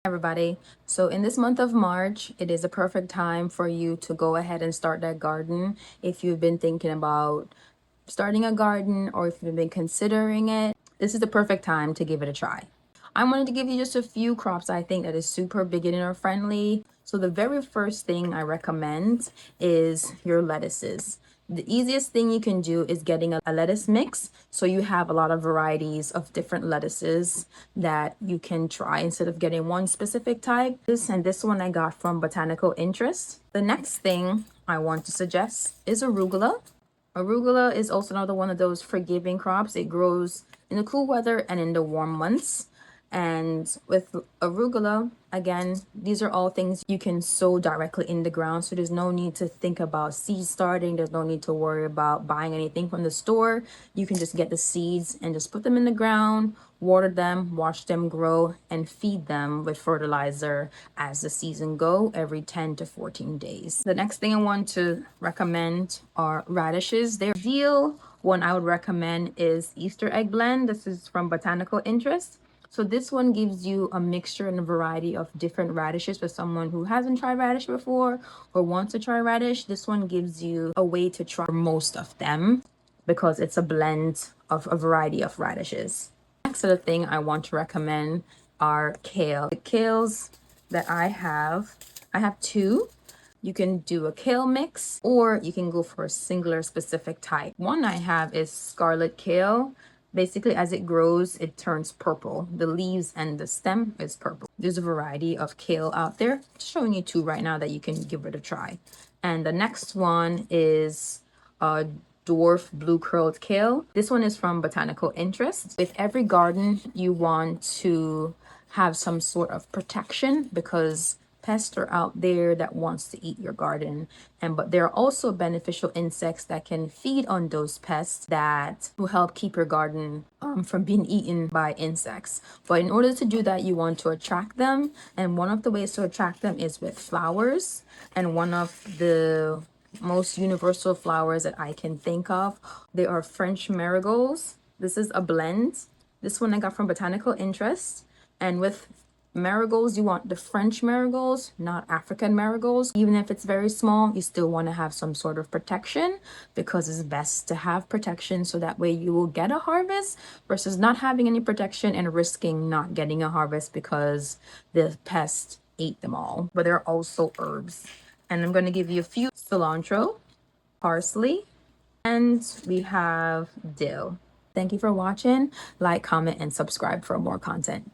Everybody. So in this month of March, it is a perfect time for you to go ahead and start that garden. If you've been thinking about starting a garden or if you've been considering it, this is the perfect time to give it a try. I wanted to give you just a few crops I think that is super beginner friendly. So the very first thing I recommend is your lettuces. The easiest thing you can do is getting a lettuce mix. So you have a lot of varieties of different lettuces that you can try instead of getting one specific type. This one I got from Botanical Interest. The next thing I want to suggest is arugula. Arugula is also another one of those forgiving crops. It grows in the cool weather and in the warm months. And with arugula, again, these are all things you can sow directly in the ground. So there's no need to think about seed starting. There's no need to worry about buying anything from the store. You can just get the seeds and just put them in the ground, water them, watch them grow, and feed them with fertilizer as the season go every 10 to 14 days. The next thing I want to recommend are radishes. They're dill. One I would recommend is Easter egg blend. This is from Botanical Interest. So this one gives you a mixture and a variety of different radishes for someone who hasn't tried radish before or wants to try radish. This one gives you a way to try most of them because it's a blend of a variety of radishes. Next other thing I want to recommend are kale. The kales that I have two. You can do a kale mix or you can go for a singular specific type. One I have is Scarlet kale. Basically, as it grows, it turns purple. The leaves and the stem is purple. There's a variety of kale out there. Just showing you two right now that you can give it a try. And the next one is Dwarf blue curled kale. This one is from Botanical Interest. With every garden, you want to have some sort of protection because pests are out there that wants to eat your garden, but there are also beneficial insects that can feed on those pests that will help keep your garden from being eaten by insects. But in order to do that, you want to attract them, and one of the ways to attract them is with flowers. And one of the most universal flowers that I can think of, they are French marigolds. This is a blend. This one I got from Botanical Interest. And with marigolds, you want the French marigolds, not African marigolds. Even if it's very small, you still want to have some sort of protection because it's best to have protection so that way you will get a harvest versus not having any protection and risking not getting a harvest because the pest ate them all. But there are also herbs. And I'm going to give you a few: cilantro, parsley, and we have dill. Thank you for watching. Like, comment, and subscribe for more content.